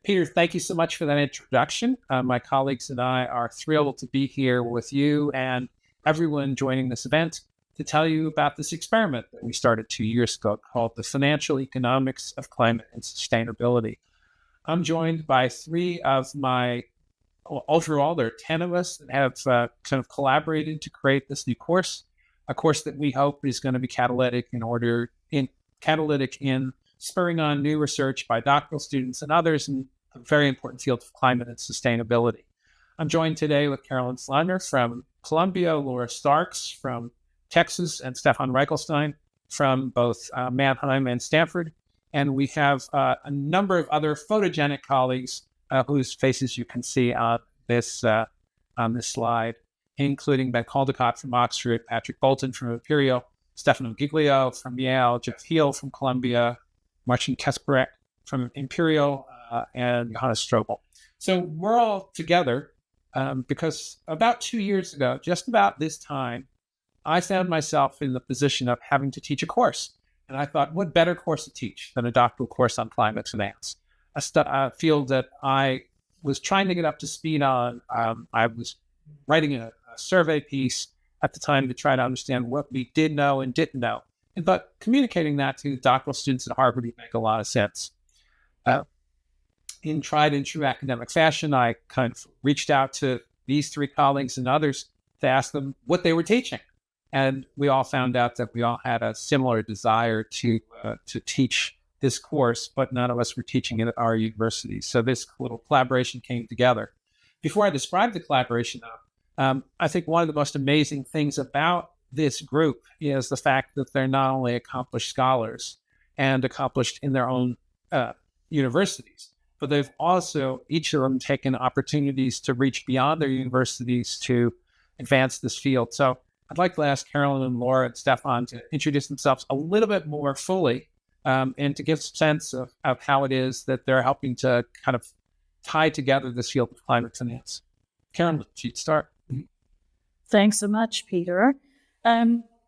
Peter, thank you so much for that introduction. My colleagues and I are thrilled to be here with you and everyone joining this event to tell you about this experiment that we started 2 years ago called the Financial Economics of Climate and Sustainability. I'm joined by overall, there are 10 of us that have kind of collaborated to create this new course, a course that we hope is going to be catalytic in spurring on new research by doctoral students and others in the very important field of climate and sustainability. I'm joined today with Carolyn Flammer from Columbia, Laura Starks from Texas, and Stefan Reichelstein from both Mannheim and Stanford. And we have a number of other photogenic colleagues whose faces you can see on this slide, including Ben Caldecott from Oxford, Patrick Bolton from Imperial, Stefano Giglio from Yale, Jeff Heel from Columbia, Marcin Kasparek from Imperial, and Johannes Strobel. So we're all together because about 2 years ago, just about this time, I found myself in the position of having to teach a course. And I thought, what better course to teach than a doctoral course on climate finance, a field that I was trying to get up to speed on. I was writing a survey piece at the time to try to understand what we did know and didn't know. But communicating that to doctoral students at Harvard would make a lot of sense. In tried and true academic fashion, I kind of reached out to these three colleagues and others to ask them what they were teaching. And we all found out that we all had a similar desire to teach this course, but none of us were teaching it at our universities. So this little collaboration came together. Before I describe the collaboration, I think one of the most amazing things about this group is the fact that they're not only accomplished scholars and accomplished in their own universities, but they've also, each of them, taken opportunities to reach beyond their universities to advance this field. So I'd like to ask Carolyn and Laura and Stefan to introduce themselves a little bit more fully and to give a sense of how it is that they're helping to kind of tie together this field of climate finance. Carolyn, she'd start. Thanks so much, Peter.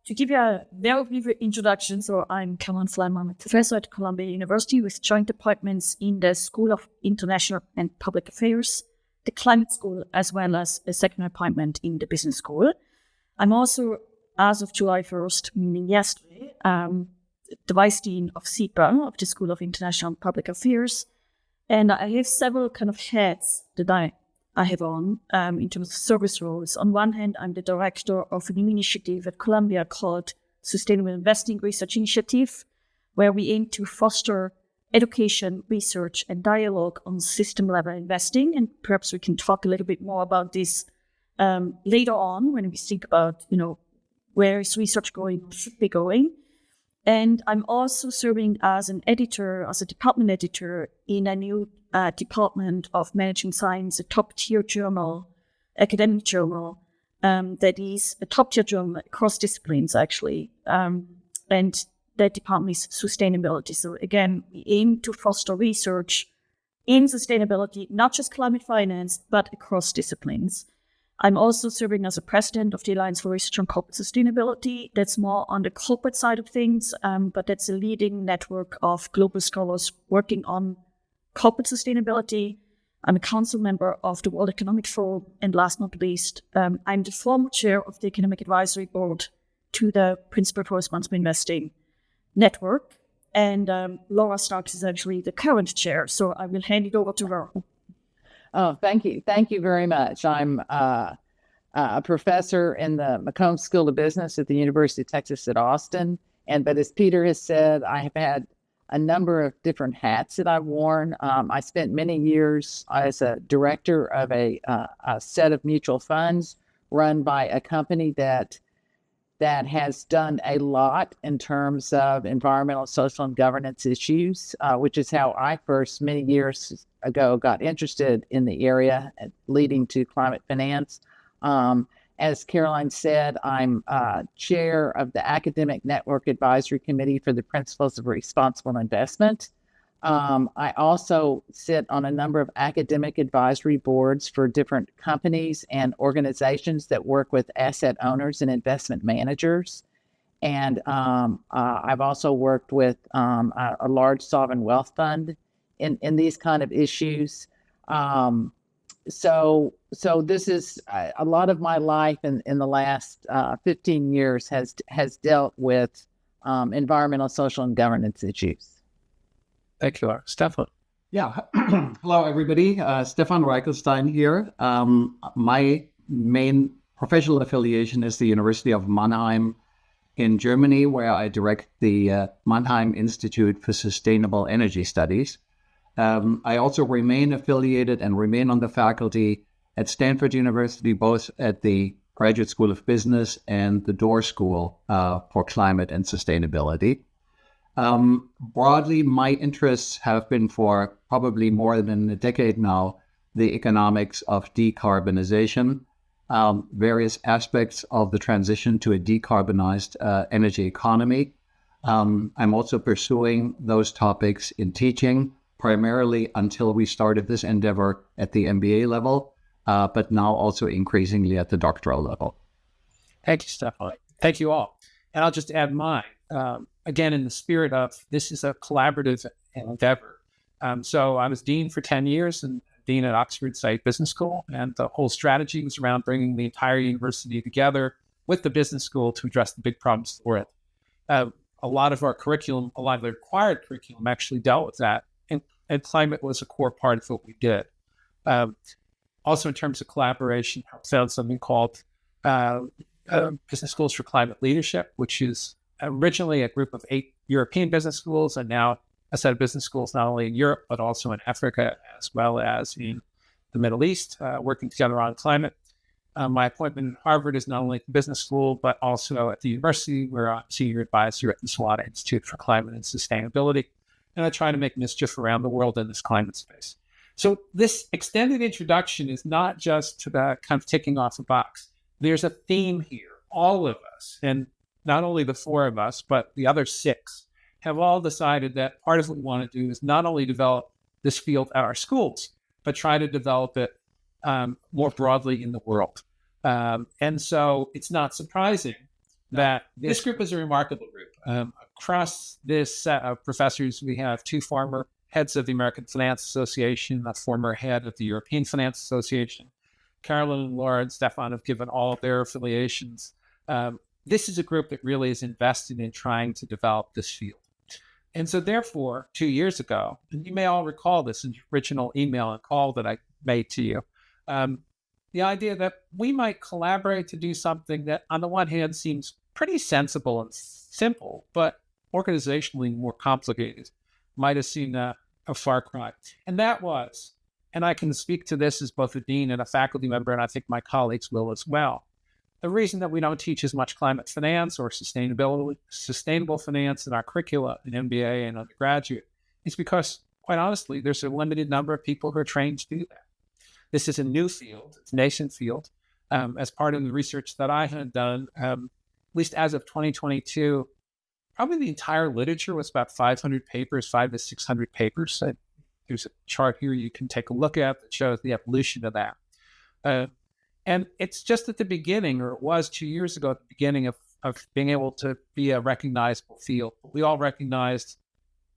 To give you a very brief introduction, so I'm Carolyn Flammer. I'm a professor at Columbia University with joint appointments in the School of International and Public Affairs, the Climate School, as well as a second appointment in the Business School. I'm also, as of July 1st, meaning yesterday, the Vice Dean of CEPA, of the School of International and Public Affairs. And I have several kind of hats that I have on in terms of service roles. On one hand, I'm the director of a new initiative at Columbia called Sustainable Investing Research Initiative, where we aim to foster education, research, and dialogue on system-level investing. And perhaps we can talk a little bit more about this later on when we think about, where is research going, should be going. And I'm also serving as an editor, as a department editor in a new Department of Managing Science, a top-tier journal, academic journal, that is a top-tier journal across disciplines, actually. And that department is sustainability. So again, we aim to foster research in sustainability, not just climate finance, but across disciplines. I'm also serving as a president of the Alliance for Research on Corporate Sustainability. That's more on the corporate side of things, but that's a leading network of global scholars working on corporate sustainability. I'm a council member of the World Economic Forum, and last but not least, I'm the former chair of the Economic Advisory Board to the Principle for Responsible Investing Network. And Laura Starks is actually the current chair, so I will hand it over to her. Oh, thank you. Thank you very much. I'm a professor in the McCombs School of Business at the University of Texas at Austin. But as Peter has said, I have had a number of different hats that I've worn. I spent many years as a director of a set of mutual funds run by a company that has done a lot in terms of environmental, social, and governance issues, which is how I first, many years ago, got interested in the area, leading to climate finance. As Caroline said, I'm chair of the Academic Network Advisory Committee for the Principles of Responsible Investment. I also sit on a number of academic advisory boards for different companies and organizations that work with asset owners and investment managers. And I've also worked with a large sovereign wealth fund in these kind of issues. So this is a lot of my life in the last 15 years has dealt with environmental, social, and governance issues. Thank you, Stefan. Yeah. Hello, everybody. Stefan Reichelstein here. My main professional affiliation is the University of Mannheim in Germany, where I direct the Mannheim Institute for Sustainable Energy Studies. I also remain affiliated and remain on the faculty at Stanford University, both at the Graduate School of Business and the Dorr School for Climate and Sustainability. Broadly, my interests have been for probably more than a decade now, the economics of decarbonization, various aspects of the transition to a decarbonized energy economy. I'm also pursuing those topics in teaching, primarily until we started this endeavor at the MBA level, but now also increasingly at the doctoral level. Thank you, Stefan. Thank you all. And I'll just add mine. Again, in the spirit of this is a collaborative endeavor. So I was dean for 10 years and dean at Oxford Saïd Business School. And the whole strategy was around bringing the entire university together with the business school to address the big problems for it. A lot of our curriculum, a lot of the required curriculum actually dealt with that. And climate was a core part of what we did. Also, in terms of collaboration, I found something called Business Schools for Climate Leadership, which is originally a group of 8 European business schools, and now a set of business schools not only in Europe, but also in Africa, as well as in the Middle East, working together on climate. My appointment at Harvard is not only at the business school, but also at the university, where I'm senior advisor at the Tufano Institute for Climate and Sustainability. And I try to make mischief around the world in this climate space. So this extended introduction is not just kind of ticking off a box. There's a theme here. All of us, and not only the 4 of us, but the other 6, have all decided that part of what we want to do is not only develop this field at our schools, but try to develop it more broadly in the world. And so it's not surprising that this group is a remarkable group. Across this set of professors, we have 2 former heads of the American Finance Association, a former head of the European Finance Association. Carolyn and Laura and Stefan have given all of their affiliations. This is a group that really is invested in trying to develop this field. And so therefore, 2 years ago, and you may all recall this in the original email and call that I made to you, the idea that we might collaborate to do something that on the one hand seems pretty sensible and simple, but organizationally more complicated, might have seemed a far cry. And that was, and I can speak to this as both a dean and a faculty member, and I think my colleagues will as well, the reason that we don't teach as much climate finance or sustainable finance in our curricula in MBA and undergraduate is because, quite honestly, there's a limited number of people who are trained to do that. This is a new field, it's a nascent field. As part of the research that I had done, at least as of 2022, probably the entire literature was about 500 papers, 500 to 600 papers. There's a chart here you can take a look at that shows the evolution of that. And it's just at the beginning, or it was 2 years ago at the beginning of being able to be a recognizable field. But we all recognized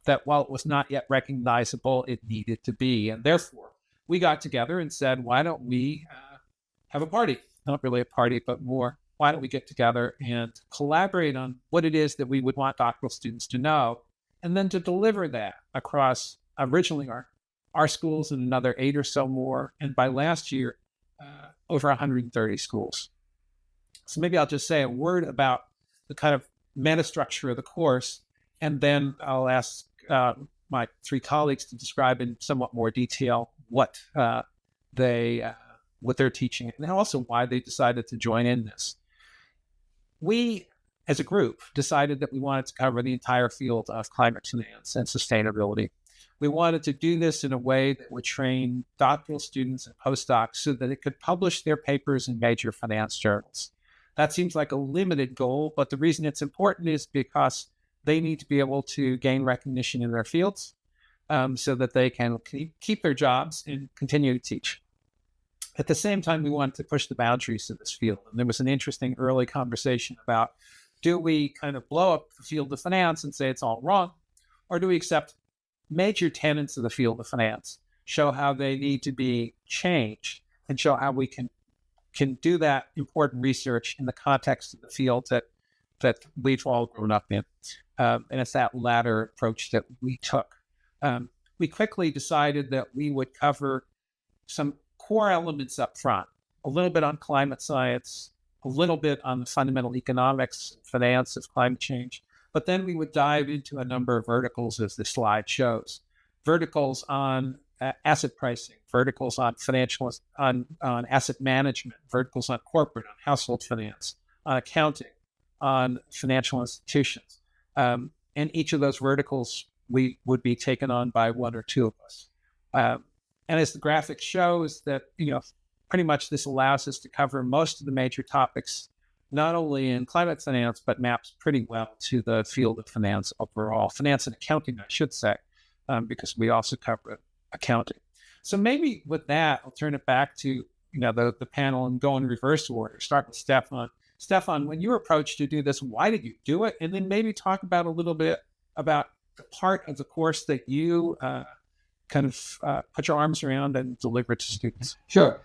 that while it was not yet recognizable, it needed to be. And therefore, we got together and said, why don't we have a party? Not really a party, but more, why don't we get together and collaborate on what it is that we would want doctoral students to know, and then to deliver that across originally our schools and another 8 or so more. And by last year, over 130 schools. So maybe I'll just say a word about the kind of meta structure of the course, and then I'll ask my 3 colleagues to describe in somewhat more detail what they're teaching, and also why they decided to join in this. We, as a group, decided that we wanted to cover the entire field of climate finance and sustainability. We wanted to do this in a way that would train doctoral students and postdocs so that they could publish their papers in major finance journals. That seems like a limited goal, but the reason it's important is because they need to be able to gain recognition in their fields so that they can keep their jobs and continue to teach. At the same time, we wanted to push the boundaries of this field. And there was an interesting early conversation about, do we kind of blow up the field of finance and say it's all wrong, or do we accept major tenets of the field of finance, show how they need to be changed, and show how we can do that important research in the context of the field that we've all grown up in. And it's that latter approach that we took. We quickly decided that we would cover some core elements up front, a little bit on climate science, a little bit on the fundamental economics, finance of climate change, but then we would dive into a number of verticals, as the slide shows. Verticals on asset pricing, verticals on financial, on asset management, verticals on corporate, on household finance, on accounting, on financial institutions. And each of those verticals we would be taken on by one or two of us. And as the graphic shows, that pretty much this allows us to cover most of the major topics, not only in climate finance, but maps pretty well to the field of finance overall, finance and accounting, I should say, because we also cover accounting. So maybe with that, I'll turn it back to the panel and go in reverse order. Start with Stefan. Stefan, when you were approached to do this, why did you do it? And then maybe talk about a little bit about the part of the course that you put your arms around and deliver to students. Sure.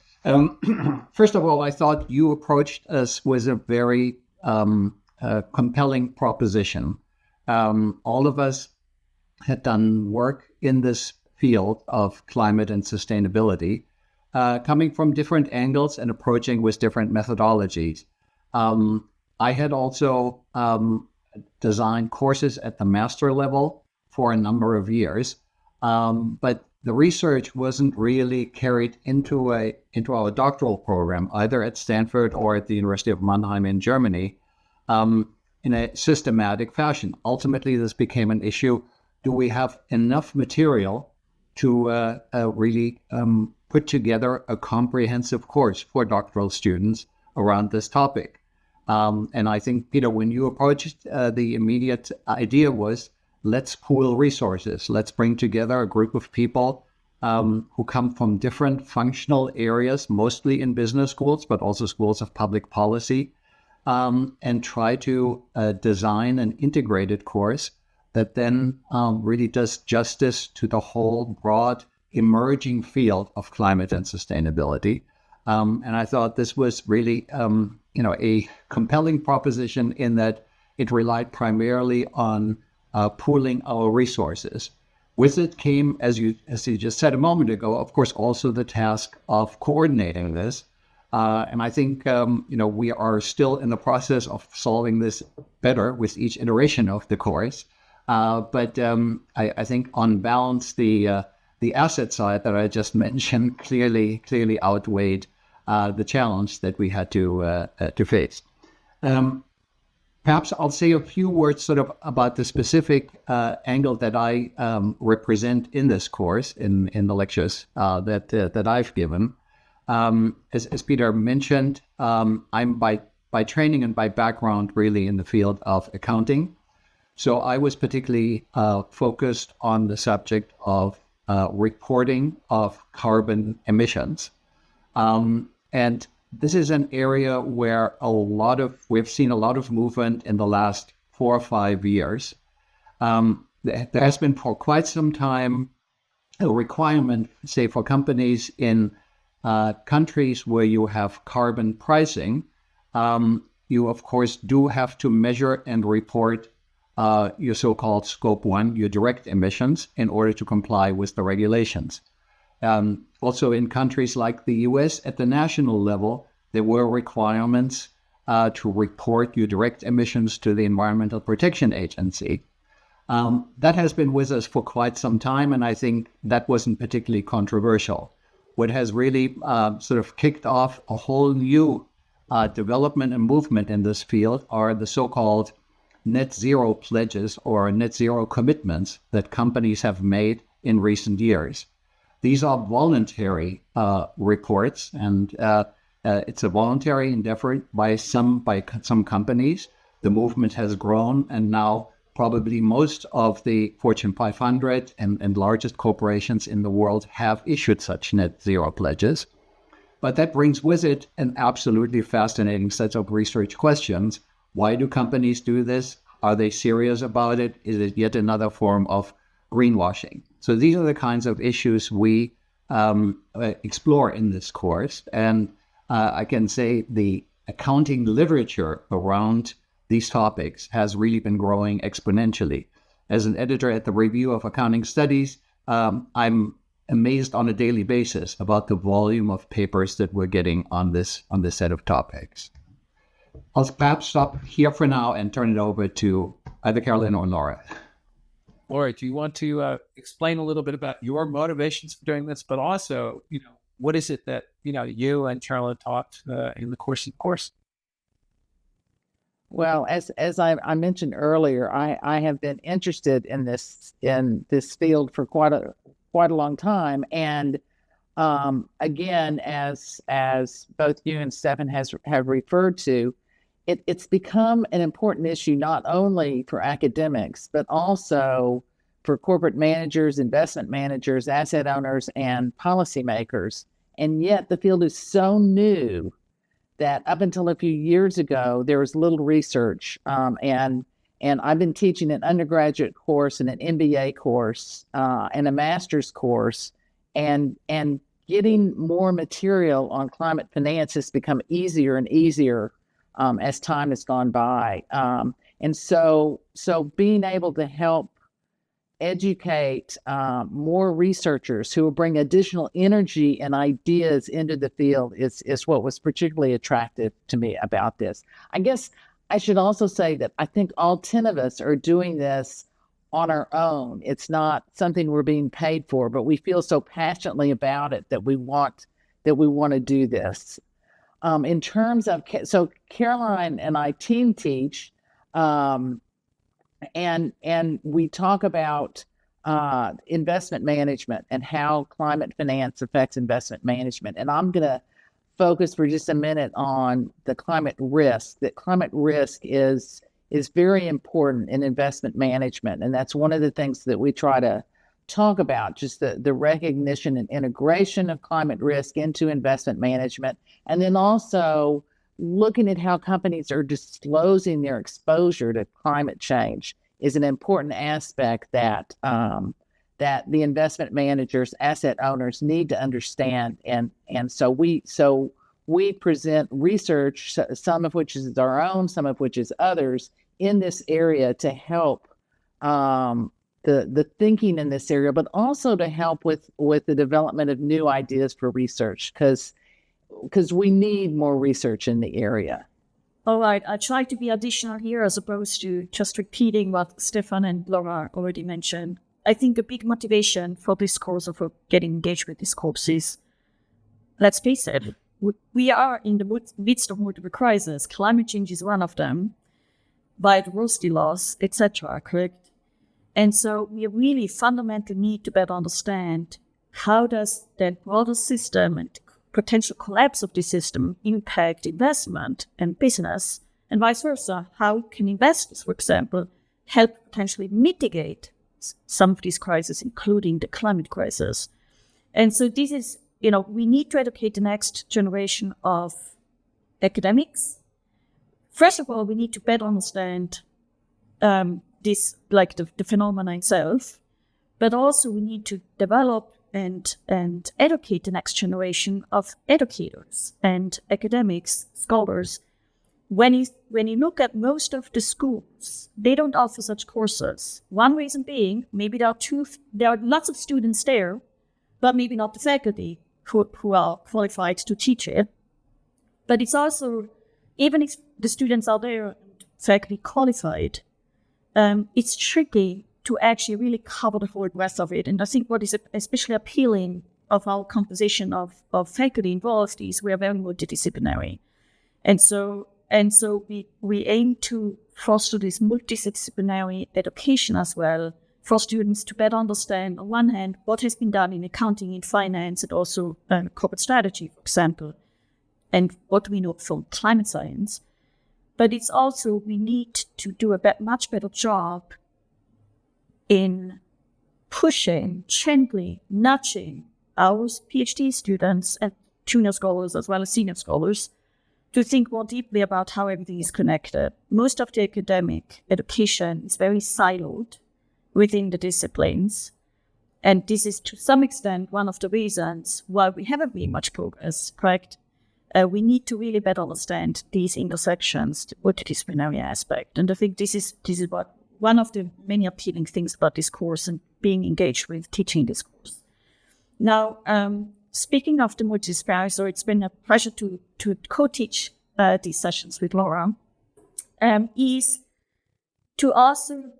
First of all, I thought you approached us with a very compelling proposition. All of us had done work in this field of climate and sustainability, coming from different angles and approaching with different methodologies. I had also designed courses at the master level for a number of years, but the research wasn't really carried into our doctoral program, either at Stanford or at the University of Mannheim in Germany, in a systematic fashion. Ultimately, this became an issue. Do we have enough material to really put together a comprehensive course for doctoral students around this topic? And I think, Peter, when you approached, the immediate idea was, let's pool resources. Let's bring together a group of people who come from different functional areas, mostly in business schools, but also schools of public policy, and try to design an integrated course that then really does justice to the whole broad emerging field of climate and sustainability. And I thought this was really, a compelling proposition in that it relied primarily on pooling our resources. With it came, as you just said a moment ago, of course, also the task of coordinating this. And I think, we are still in the process of solving this better with each iteration of the course. But I think on balance, the asset side that I just mentioned clearly outweighed the challenge that we had to face. Perhaps I'll say a few words sort of about the specific angle that I represent in this course, in the lectures that I've given. As Peter mentioned, I'm by training and by background really in the field of accounting. So I was particularly focused on the subject of reporting of carbon emissions. And this is an area where we've seen a lot of movement in the last 4 or 5 years. There has been for quite some time a requirement, say, for companies in countries where you have carbon pricing. You, of course, do have to measure and report your so-called Scope 1, your direct emissions, in order to comply with the regulations. Also in countries like the US, at the national level, there were requirements to report your direct emissions to the Environmental Protection Agency. That has been with us for quite some time, and I think that wasn't particularly controversial. What has really sort of kicked off a whole new development and movement in this field are the so-called net zero pledges or net zero commitments that companies have made in recent years. These are voluntary reports, and it's a voluntary endeavor by some companies. The movement has grown, and now probably most of the Fortune 500 and largest corporations in the world have issued such net zero pledges. But that brings with it an absolutely fascinating set of research questions. Why do companies do this? Are they serious about it? Is it yet another form of greenwashing. So these are the kinds of issues we explore in this course. And I can say the accounting literature around these topics has really been growing exponentially. As an editor at the Review of Accounting Studies, I'm amazed on a daily basis about the volume of papers that we're getting on this set of topics. I'll perhaps stop here for now and turn it over to either Carolyn or Laura. Laura, do you want to explain a little bit about your motivations for doing this, but also, what is it that, you and Carolyn taught in the course? Well, as I mentioned earlier, I have been interested in this field for quite a long time, and again, as both you and Stefan have referred to, it's become an important issue not only for academics but also for corporate managers, investment managers, asset owners, and policymakers. And yet, the field is so new that up until a few years ago, there was little research. And I've been teaching an undergraduate course and an MBA course and a master's course, and getting more material on climate finance has become easier and easier as time has gone by. And so being able to help educate more researchers who will bring additional energy and ideas into the field is what was particularly attractive to me about this. I guess I should also say that I think all 10 of us are doing this on our own. It's not something we're being paid for, but we feel so passionately about it that we want to do this. In terms of, so Caroline and I team teach, and we talk about investment management and how climate finance affects investment management. And I'm going to focus for just a minute on the climate risk. That climate risk is very important in investment management, and that's one of the things that we try to talk about, just the recognition and integration of climate risk into investment management, and then also looking at how companies are disclosing their exposure to climate change is an important aspect that the investment managers, asset owners need to understand. And so we present research, some of which is our own, some of which is others, in this area to help the thinking in this area, but also to help with the development of new ideas for research, because we need more research in the area. All right, I try to be additional here as opposed to just repeating what Stefan and Laura already mentioned. I think a big motivation for this course or for getting engaged with this course is, let's face it, we are in the midst of multiple crises. Climate change is one of them, biodiversity loss, etc., correct? And so we really fundamentally need to better understand how does that broader system and potential collapse of the system impact investment and business, and vice versa. How can investors, for example, help potentially mitigate some of these crises, including the climate crisis? And so this is, we need to educate the next generation of academics. First of all, we need to better understand this, like the phenomena itself, but also we need to develop and educate the next generation of educators and academics, scholars. When you look at most of the schools, they don't offer such courses. One reason being, maybe there are lots of students there, but maybe not the faculty who are qualified to teach it. But it's also, even if the students are there and faculty qualified, it's tricky to actually really cover the whole breadth of it. And I think what is especially appealing of our composition of faculty involved is we are very multidisciplinary. And so we aim to foster this multidisciplinary education as well for students to better understand, on one hand, what has been done in accounting, in finance, and also corporate strategy, for example, and what we know from climate science. But it's also, we need to do a much better job in pushing, gently nudging our PhD students and junior scholars as well as senior scholars to think more deeply about how everything is connected. Most of the academic education is very siloed, within the disciplines. And this is to some extent one of the reasons why we haven't made much progress, correct? We need to really better understand these intersections, the multidisciplinary aspect. And I think this is what one of the many appealing things about this course and being engaged with teaching this course. Now, speaking of the multidisciplinary, so it's been a pleasure to co-teach these sessions with Laura, is to also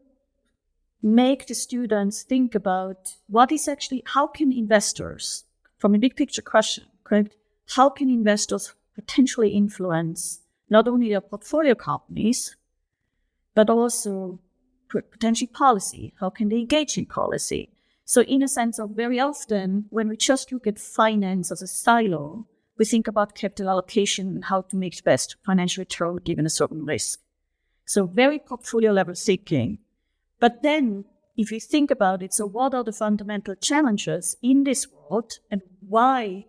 make the students think about what is actually, how can investors, from a big picture question, correct? How can investors potentially influence not only their portfolio companies, but also potentially policy? How can they engage in policy? So in a sense of very often, when we just look at finance as a silo, we think about capital allocation and how to make the best financial return given a certain risk. So very portfolio level thinking. But then if you think about it, so what are the fundamental challenges in this world and why,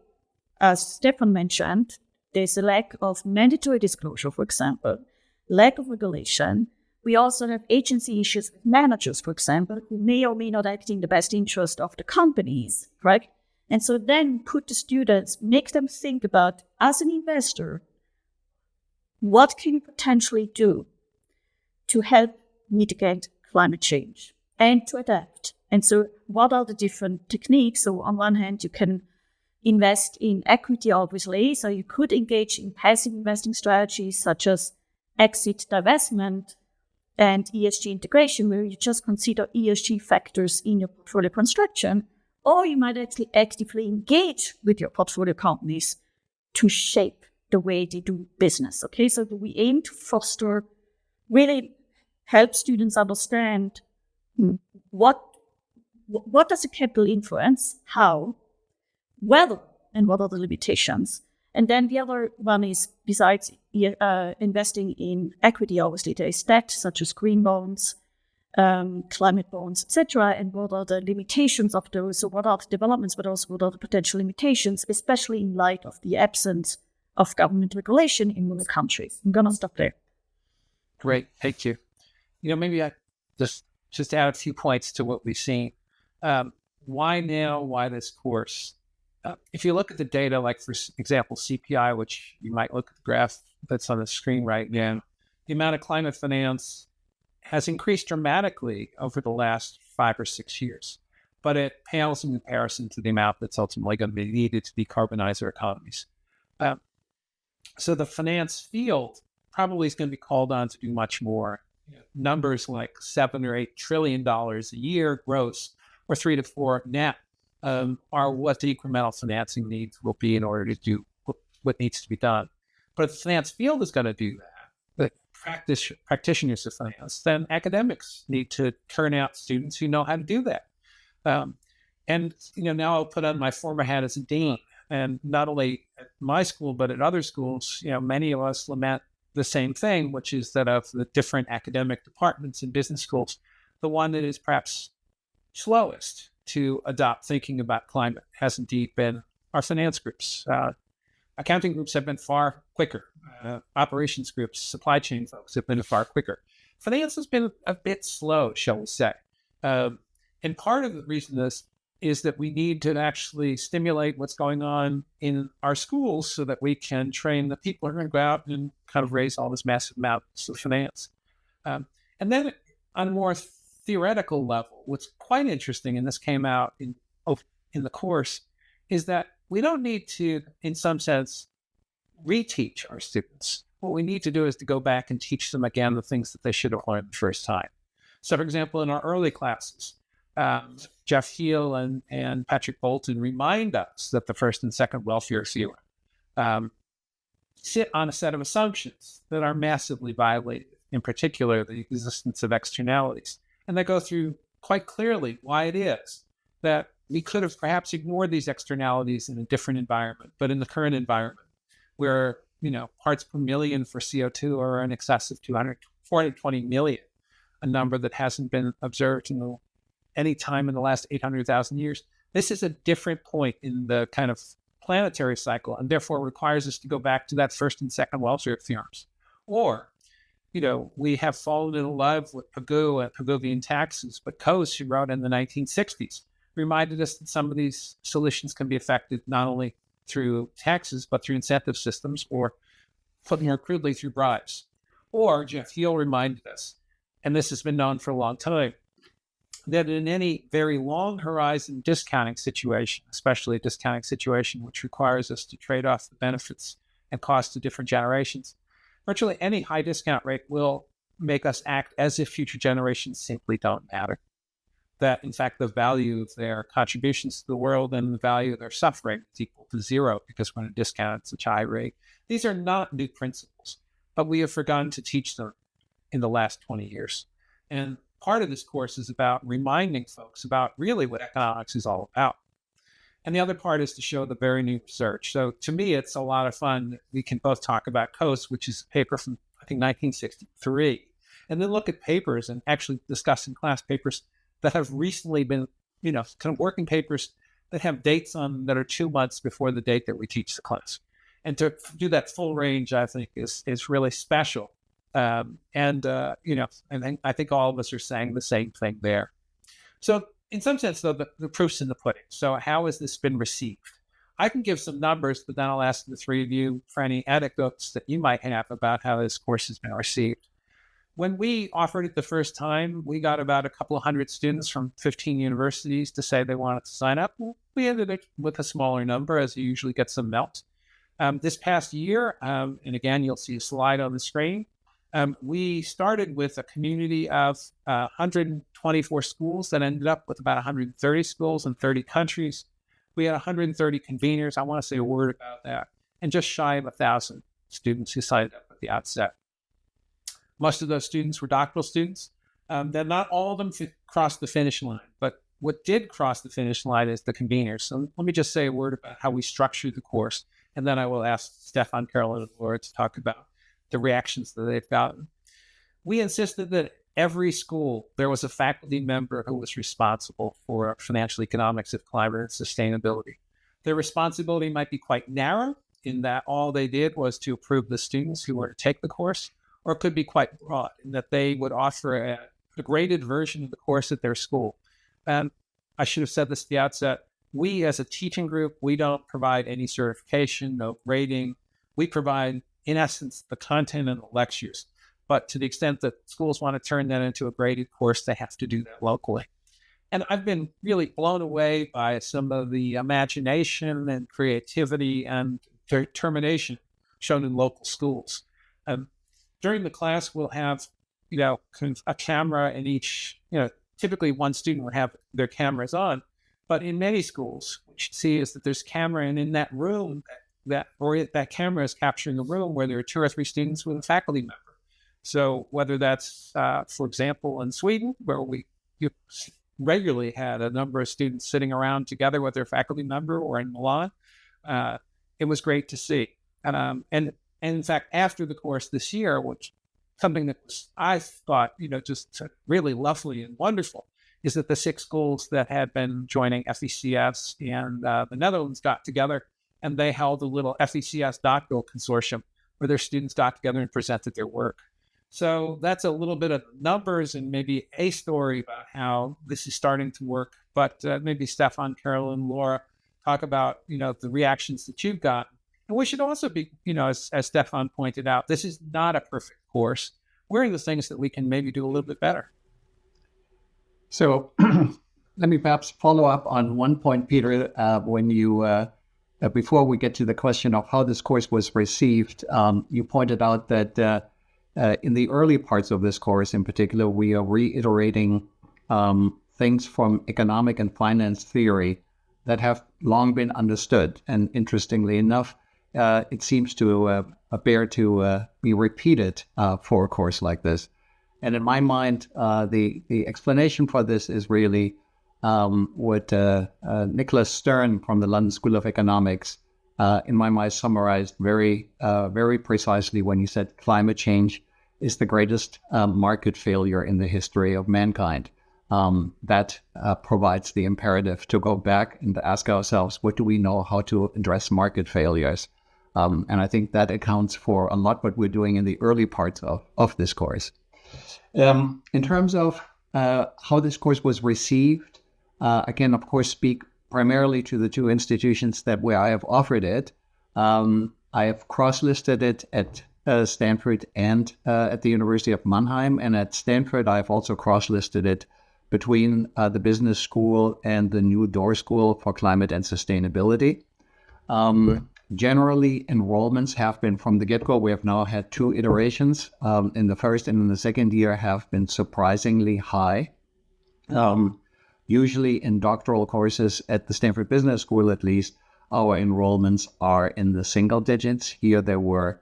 as Stefan mentioned, there's a lack of mandatory disclosure, for example, lack of regulation. We also have agency issues with managers, for example, who may or may not act in the best interest of the companies, right? And so then put the students, make them think about, as an investor, what can you potentially do to help mitigate climate change and to adapt? And so what are the different techniques? So on one hand, you can invest in equity, obviously. So you could engage in passive investing strategies such as exit divestment and ESG integration, where you just consider ESG factors in your portfolio construction, or you might actually actively engage with your portfolio companies to shape the way they do business. Okay, so we aim to foster, really help students understand what does a capital influence, how, whether, and what are the limitations. And then the other one is, besides investing in equity, obviously there is debt, such as green bonds, climate bonds, etc. And what are the limitations of those? So what are the developments, but also what are the potential limitations, especially in light of the absence of government regulation in many countries. I'm going to stop there. Great, thank you. Maybe I just add a few points to what we've seen. Why now? Why this course? If you look at the data, like for example, CPI, which you might look at the graph that's on the screen right now, the amount of climate finance has increased dramatically over the last 5 or 6 years, but it pales in comparison to the amount that's ultimately going to be needed to decarbonize our economies. So the finance field probably is going to be called on to do much more. Numbers like $7 or $8 trillion a year gross, or 3 to 4 net, are what the incremental financing needs will be in order to do what needs to be done. But if the finance field is going to do that, the practitioners of finance, then academics need to turn out students who know how to do that. And now I'll put on my former hat as a dean, and not only at my school but at other schools, many of us lament the same thing, which is that of the different academic departments in business schools, the one that is perhaps slowest to adopt thinking about climate has indeed been our finance groups. Accounting groups have been far quicker. Operations groups, supply chain folks have been far quicker. Finance has been a bit slow, shall we say. And part of the reason this is that we need to actually stimulate what's going on in our schools so that we can train the people who are going to go out and kind of raise all this massive amounts of finance. And then on a more theoretical level, what's quite interesting, and this came out in the course, is that we don't need to, in some sense, reteach our students. What we need to do is to go back and teach them again the things that they should have learned the first time. So, for example, in our early classes, Jeff Heel and Patrick Bolton remind us that the first and second welfare theorem sit on a set of assumptions that are massively violated, in particular the existence of externalities. And they go through quite clearly why it is that we could have perhaps ignored these externalities in a different environment, but in the current environment, where parts per million for CO2 are in excess of 420 million, a number that hasn't been observed in any time in the last 800,000 years. This is a different point in the kind of planetary cycle, and therefore requires us to go back to that first and second welfare theorems. Or we have fallen in love with Pigou and Pigouvian taxes, but Coase, who wrote in the 1960s, reminded us that some of these solutions can be effected not only through taxes, but through incentive systems, or put more crudely, through bribes. Or Jeff Heal reminded us, and this has been known for a long time, that in any very long horizon discounting situation, especially a discounting situation which requires us to trade off the benefits and costs of different generations, virtually any high discount rate will make us act as if future generations simply don't matter. That, in fact, the value of their contributions to the world and the value of their suffering is equal to zero, because when a discount at such a high rate. These are not new principles, but we have forgotten to teach them in the last 20 years. And part of this course is about reminding folks about really what economics is all about. And the other part is to show the very new research. So to me, it's a lot of fun. We can both talk about Coase, which is a paper from, I think, 1963, and then look at papers and actually discuss in class papers that have recently been, kind of working papers that have dates on them that are 2 months before the date that we teach the class. And to do that full range, I think, is really special. And I think all of us are saying the same thing there. So in some sense, though, the proof's in the pudding. So how has this been received? I can give some numbers, but then I'll ask the three of you for any anecdotes that you might have about how this course has been received. When we offered it the first time, we got about a couple of hundred students from 15 universities to say they wanted to sign up. We ended it with a smaller number, as you usually get some melt. This past year, and again, you'll see a slide on the screen, we started with a community of 124 schools that ended up with about 130 schools in 30 countries. We had 130 conveners. I want to say a word about that. And just shy of 1,000 students who signed up at the outset. Most of those students were doctoral students. Then not all of them crossed the finish line, but what did cross the finish line is the conveners. So let me just say a word about how we structured the course, and then I will ask Stefan, Carolyn, and Laura to talk about the reactions that they've gotten. We insisted that every school, there was a faculty member who was responsible for financial economics of climate and sustainability. Their responsibility might be quite narrow in that all they did was to approve the students who were to take the course, or it could be quite broad in that they would offer a graded version of the course at their school. And I should have said this at the outset, we as a teaching group, we don't provide any certification, no grading. We provide, in essence, the content and the lectures. But to the extent that schools want to turn that into a graded course, they have to do that locally. And I've been really blown away by some of the imagination and creativity and determination shown in local schools. During the class, we'll have, a camera in each, typically one student would have their cameras on, but in many schools, what you see is that there's camera, and in that room, that camera is capturing a room where there are 2 or 3 students with a faculty member. So whether that's, for example, in Sweden, where we regularly had a number of students sitting around together with their faculty member, or in Milan, it was great to see. And in fact, after the course this year, which something that was, I thought, just really lovely and wonderful, is that the 6 schools that had been joining FECS and the Netherlands got together, and they held a little FECS doctoral consortium where their students got together and presented their work. So that's a little bit of numbers and maybe a story about how this is starting to work. But maybe Stefan, Carolyn, Laura, talk about, the reactions that you've got. And we should also be, as Stefan pointed out, this is not a perfect course. Where are the things that we can maybe do a little bit better? So let me perhaps follow up on one point, Peter, when you, before we get to the question of how this course was received, you pointed out that in the early parts of this course in particular, we are reiterating things from economic and finance theory that have long been understood. And interestingly enough, it seems to bear to be repeated for a course like this. And in my mind, the explanation for this is really what Nicholas Stern from the London School of Economics, in my mind, summarized very precisely when he said climate change is the greatest market failure in the history of mankind. That provides the imperative to go back and ask ourselves, what do we know how to address market failures? And I think that accounts for a lot what we're doing in the early parts of this course. In terms of how this course was received, I can, of course, speak primarily to the two institutions where I have offered it. I have cross-listed it at Stanford and at the University of Mannheim. And at Stanford, I've also cross-listed it between the business school and the new Door School for Climate and Sustainability. Generally, enrollments have been from the get-go. We have now had 2 iterations in the first and in the second year have been surprisingly high. Usually in doctoral courses at the Stanford Business School, at least, our enrollments are in the single digits. Here they were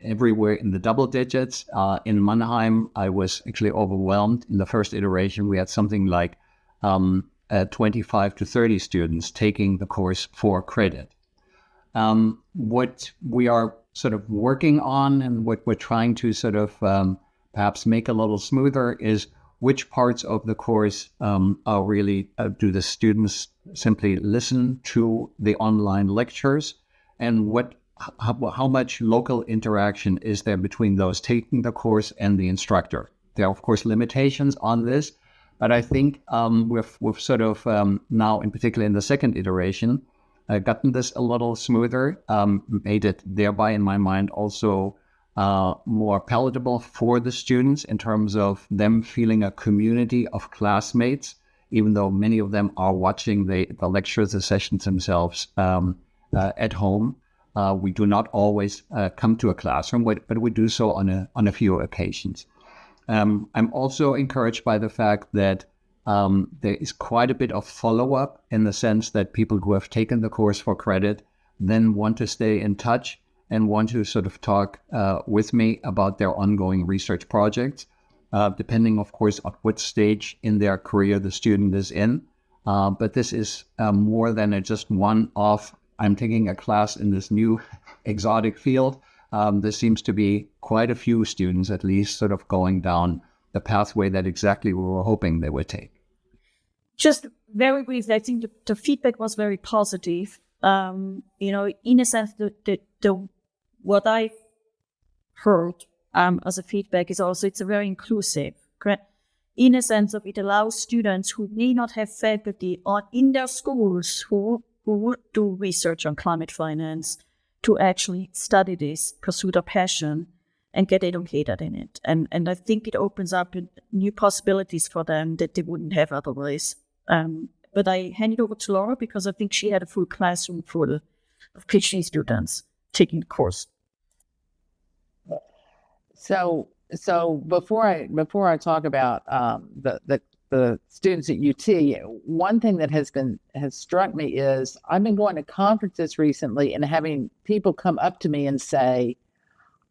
everywhere in the double digits. In Mannheim, I was actually overwhelmed. In the first iteration, we had something like 25 to 30 students taking the course for credit. What we are sort of working on and what we're trying to sort of perhaps make a little smoother is which parts of the course are really, do the students simply listen to the online lectures, and how much local interaction is there between those taking the course and the instructor. There are, of course, limitations on this, but I think we've sort of now, in particular in the second iteration, gotten this a little smoother, made it thereby, in my mind, also more palatable for the students in terms of them feeling a community of classmates, even though many of them are watching the lectures, the sessions themselves at home. We do not always come to a classroom, but we do so on a few occasions. I'm also encouraged by the fact that there is quite a bit of follow-up in the sense that people who have taken the course for credit then want to stay in touch and want to sort of talk with me about their ongoing research projects, depending, of course, on what stage in their career the student is in. But this is more than just one-off, I'm taking a class in this new exotic field. There seems to be quite a few students, at least, sort of going down the pathway that exactly we were hoping they would take. Just very briefly, I think the feedback was very positive. In a sense, what I heard as a feedback is also it's a very inclusive, correct? In a sense of it allows students who may not have faculty in their schools who would do research on climate finance to actually study this, pursue their passion, and get educated in it. And I think it opens up new possibilities for them that they wouldn't have otherwise. But I hand it over to Laura because I think she had a full classroom full of PhD students taking the course. So before I talk about the students at UT, one thing that has struck me is I've been going to conferences recently and having people come up to me and say,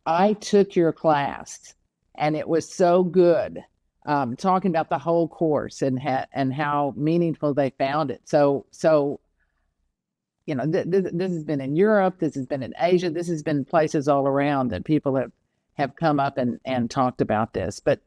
"I took your class and it was so good." Talking about the whole course and how meaningful they found it. So this has been in Europe, this has been in Asia, this has been places all around that people have come up and talked about this. But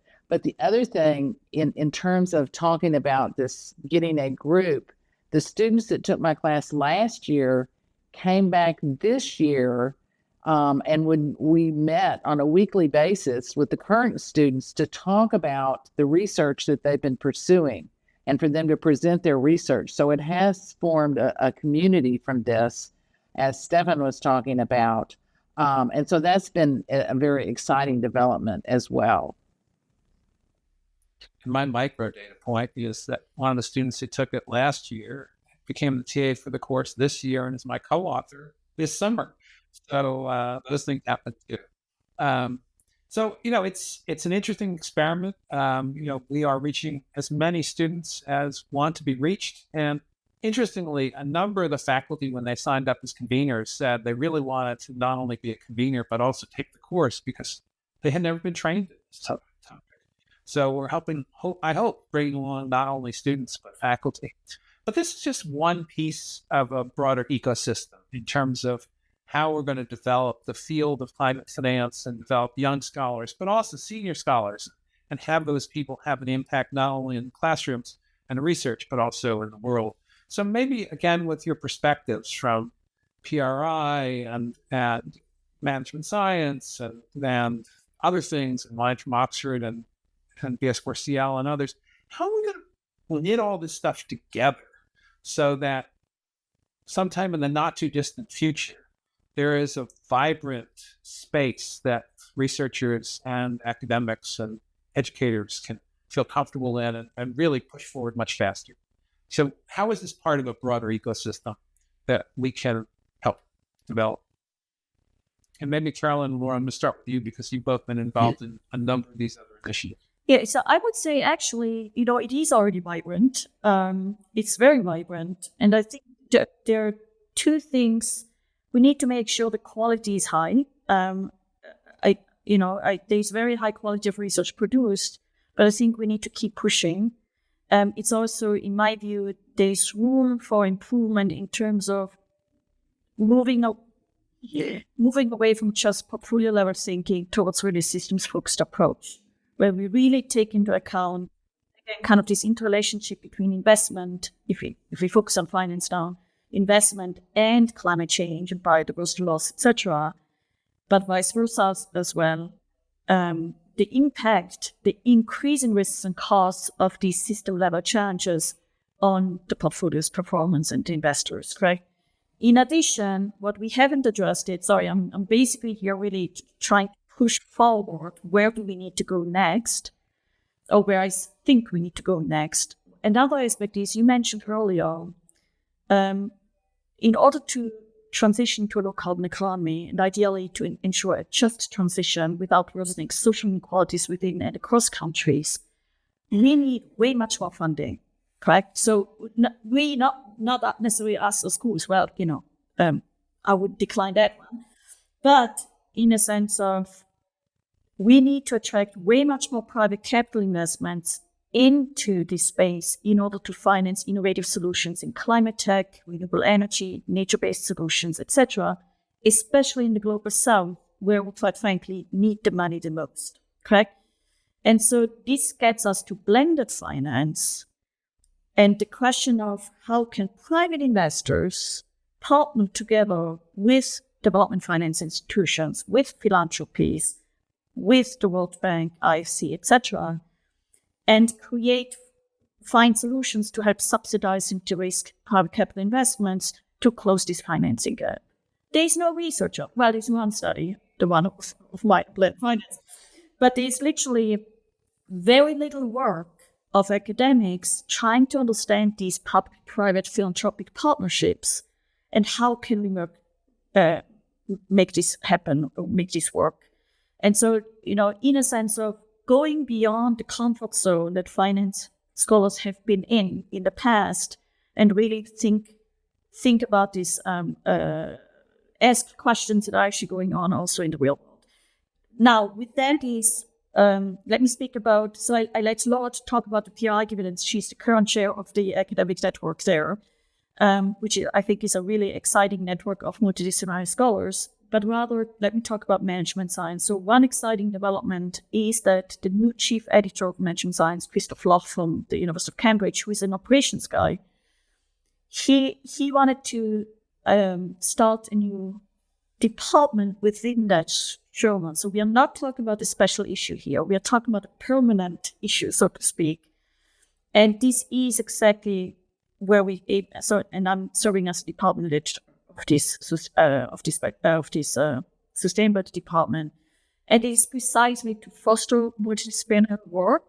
the other thing in terms of talking about this, getting a group, the students that took my class last year came back this year, and when we met on a weekly basis with the current students to talk about the research that they've been pursuing and for them to present their research. So it has formed a community from this, as Stefan was talking about. And so that's been a very exciting development as well. My micro data point is that one of the students who took it last year became the TA for the course this year and is my co-author this summer. So those things happen too. It's an interesting experiment. We are reaching as many students as want to be reached. And interestingly, a number of the faculty, when they signed up as conveners, said they really wanted to not only be a convener, but also take the course because they had never been trained in this topic. So we're helping, I hope, bring along not only students, but faculty. But this is just one piece of a broader ecosystem in terms of how we're going to develop the field of climate finance and develop young scholars, but also senior scholars, and have those people have an impact not only in classrooms and research, but also in the world. So maybe, again, with your perspectives from PRI and management science and other things, and mine from Oxford and BS4CL and others. How are we going to knit all this stuff together so that sometime in the not too distant future, there is a vibrant space that researchers and academics and educators can feel comfortable in and really push forward much faster? So how is this part of a broader ecosystem that we can help develop? And maybe Carolyn and Laura, I'm going to start with you because you've both been involved in a number of these other initiatives. Yeah, so I would say actually, it is already vibrant. It's very vibrant. And I think there are two things. We need to make sure the quality is high. There's very high quality of research produced, but I think we need to keep pushing. It's also, in my view, there's room for improvement in terms of moving away from just portfolio level thinking towards really systems focused approach, where we really take into account again kind of this interrelationship between investment, if we focus on finance now, investment and climate change and biodiversity loss, etc., but vice versa as well. The impact, the increase in risks and costs of these system-level challenges on the portfolio's performance and the investors, correct? In addition, what we haven't addressed I'm basically here really trying to push forward where do we need to go next, or where I think we need to go next. Another aspect is, you mentioned earlier, in order to transition to a low-carbon economy, and ideally to ensure a just transition without worsening social inequalities within and across countries, we need way much more funding, correct? So we not necessarily us as schools, well, I would decline that one. But in a sense of, we need to attract way much more private capital investments into this space in order to finance innovative solutions in climate tech, renewable energy, nature-based solutions, etc., especially in the global south, where we quite frankly need the money the most, correct? And so this gets us to blended finance and the question of how can private investors partner together with development finance institutions, with philanthropies, with the World Bank, IFC, etc., and find solutions to help subsidize and de-risk private capital investments to close this financing gap. There's no research of, well, there's one study, the one of my blended finance, but there's literally very little work of academics trying to understand these public-private philanthropic partnerships and how can we make this happen or make this work. And so, in a sense of going beyond the comfort zone that finance scholars have been in the past, and really think about this, ask questions that are actually going on also in the real world. Now, with that is, let me speak about, so I let Laura talk about the PRI, given that she's the current chair of the academic network there, which I think is a really exciting network of multidisciplinary scholars. But rather, let me talk about management science. So one exciting development is that the new chief editor of management science, Christoph Loch from the University of Cambridge, who is an operations guy, he wanted to start a new department within that journal. So we are not talking about a special issue here. We are talking about a permanent issue, so to speak. And this is exactly where and I'm serving as department editor of this sustainability department, and it is precisely to foster multidisciplinary work.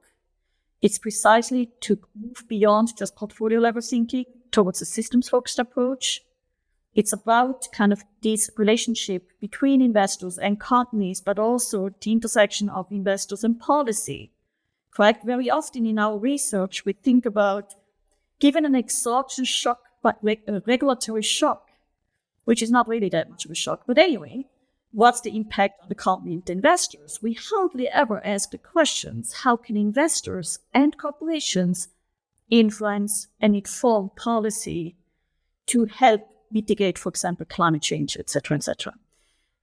It's precisely to move beyond just portfolio level thinking towards a systems focused approach. It's about kind of this relationship between investors and companies, but also the intersection of investors and policy. Correct? Very often in our research, we think about, given an exogenous shock, but a regulatory shock, which is not really that much of a shock. But anyway, what's the impact on the company and the investors? We hardly ever ask the questions, how can investors and corporations influence and inform policy to help mitigate, for example, climate change, et cetera, et cetera.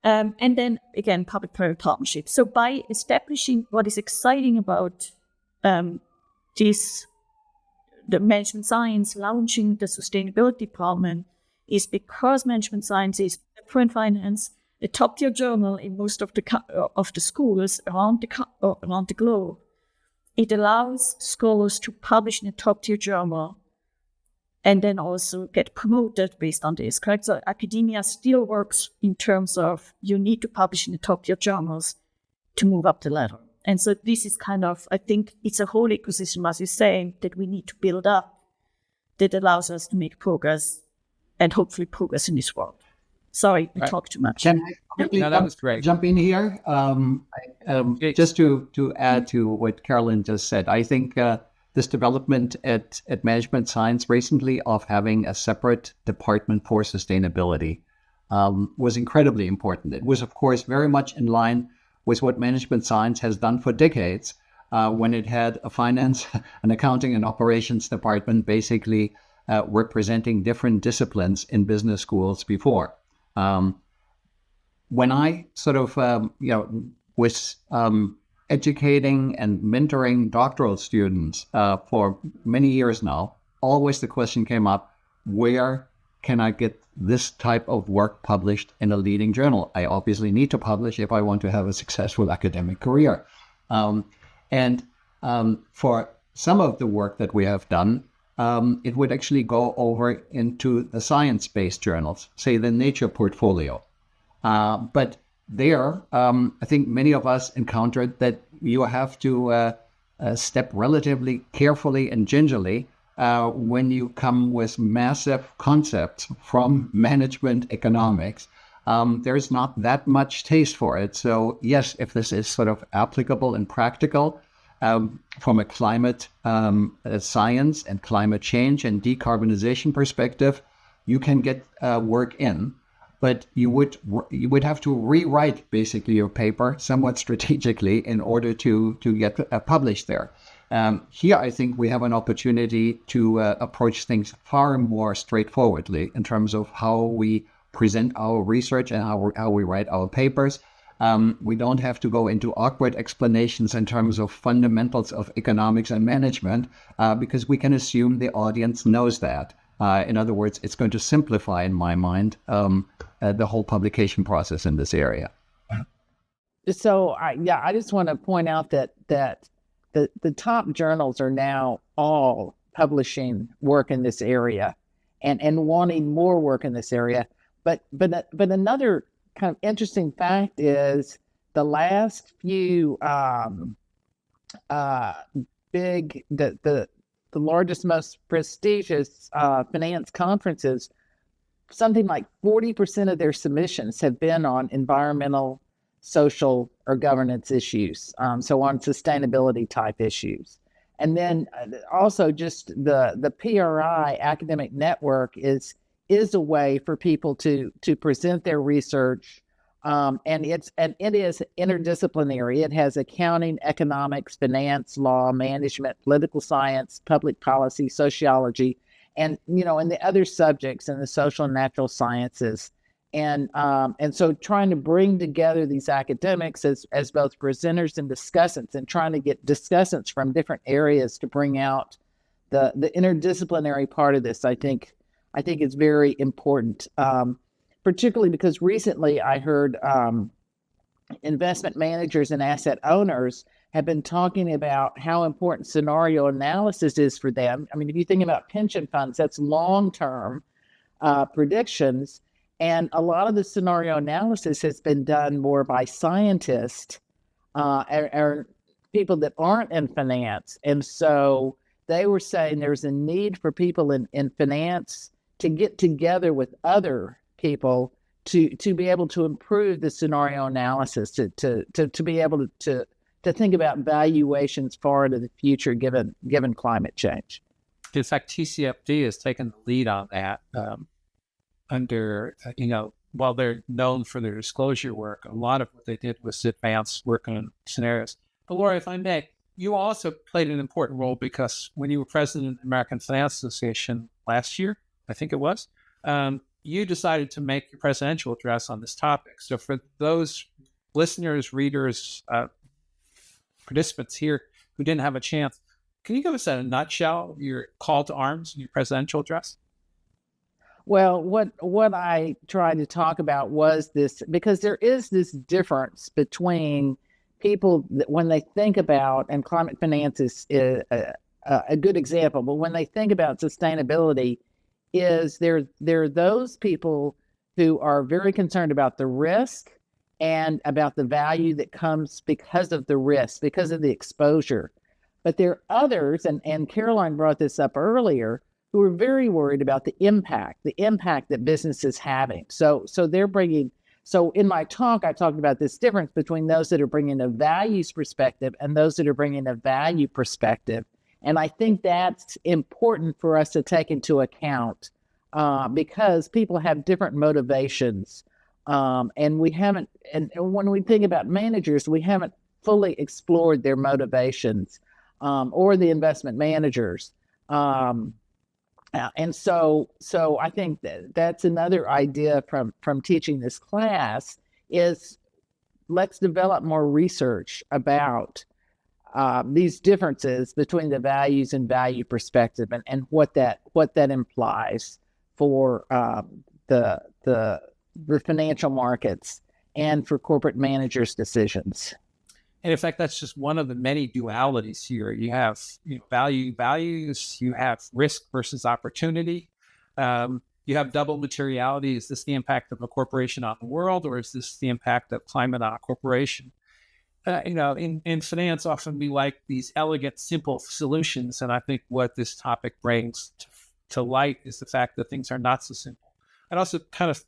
And then, again, public-private partnerships. So by establishing what is exciting about the management science, launching the sustainability department, is because management science is in finance, a top-tier journal in most of the schools around the globe. It allows scholars to publish in a top-tier journal and then also get promoted based on this, correct? So academia still works in terms of you need to publish in the top-tier journals to move up the ladder. And so this is kind of, I think it's a whole ecosystem, as you're saying, that we need to build up that allows us to make progress and hopefully progress in this world. Sorry, I talked too much. Can I quickly that was great. jump in here? Just to add to what Carolyn just said, I think this development at Management Science recently of having a separate department for sustainability was incredibly important. It was, of course, very much in line with what Management Science has done for decades when it had a finance, an accounting, and operations department basically representing different disciplines in business schools before. When I sort of, was educating and mentoring doctoral students for many years now, always the question came up, where can I get this type of work published in a leading journal? I obviously need to publish if I want to have a successful academic career. And for some of the work that we have done, it would actually go over into the science-based journals, say the Nature portfolio. But there, I think many of us encountered that you have to step relatively carefully and gingerly when you come with massive concepts from management economics. There's not that much taste for it. So yes, if this is sort of applicable and practical from a climate science and climate change and decarbonization perspective, you can get work in. But you would have to rewrite basically your paper somewhat strategically in order to get published there. Here, I think we have an opportunity to approach things far more straightforwardly in terms of how we present our research and how we write our papers. We don't have to go into awkward explanations in terms of fundamentals of economics and management because we can assume the audience knows that. In other words, it's going to simplify, in my mind, the whole publication process in this area. So, I just want to point out that the top journals are now all publishing work in this area and wanting more work in this area. But another kind of interesting fact is the last few the largest, most prestigious finance conferences, something like 40% of their submissions have been on environmental, social, or governance issues, so on sustainability type issues. And then also just the PRI academic network is a way for people to present their research. And it is interdisciplinary. It has accounting, economics, finance, law, management, political science, public policy, sociology, and and the other subjects in the social and natural sciences. And so trying to bring together these academics as both presenters and discussants, and trying to get discussants from different areas to bring out the interdisciplinary part of this, I think is very important. Particularly because recently I heard investment managers and asset owners have been talking about how important scenario analysis is for them. I mean, if you think about pension funds, that's long-term predictions. And a lot of the scenario analysis has been done more by scientists or people that aren't in finance. And so they were saying there's a need for people in finance to get together with other people to be able to improve the scenario analysis, to be able to think about valuations far into the future given climate change. In fact, TCFD has taken the lead on that. While they're known for their disclosure work, a lot of what they did was advance work on scenarios. But Laura, if I may, you also played an important role because when you were president of the American Finance Association last year, I think it was, you decided to make your presidential address on this topic. So for those listeners, readers, participants here who didn't have a chance, can you give us in a nutshell your call to arms in your presidential address? Well, what I tried to talk about was this, because there is this difference between people that when they think about, and climate finance is a good example, but when they think about sustainability, is there are those people who are very concerned about the risk and about the value that comes because of the risk, because of the exposure. But there are others, and Caroline brought this up earlier, who are very worried about the impact that business is having. So they're bringing, so in my talk, I talked about this difference between those that are bringing a values perspective and those that are bringing a value perspective. And I think that's important for us to take into account because people have different motivations. And we haven't, and when we think about managers, we haven't fully explored their motivations or the investment managers. And so I think that's another idea from teaching this class is let's develop more research about these differences between the values and value perspective and what that implies for the financial markets and for corporate managers' decisions. And in fact, that's just one of the many dualities here. You have values, you have risk versus opportunity. You have double materiality. Is this the impact of a corporation on the world, or is this the impact of climate on a corporation? In finance, often we like these elegant, simple solutions. And I think what this topic brings to light is the fact that things are not so simple. I'd also kind of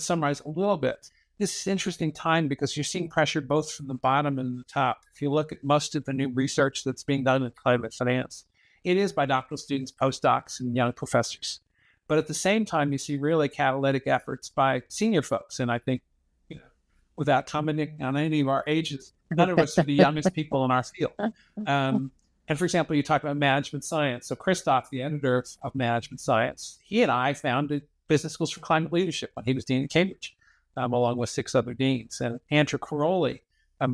summarize a little bit. This is an interesting time because you're seeing pressure both from the bottom and the top. If you look at most of the new research that's being done in climate finance, it is by doctoral students, postdocs, and young professors. But at the same time, you see really catalytic efforts by senior folks. And I think, without commenting on any of our ages, none of us are the youngest people in our field. And for example, you talk about management science. So Christoph, the editor of Management Science, he and I founded Business Schools for Climate Leadership when he was dean at Cambridge. Along with 6 other deans. And Andrew Caroli,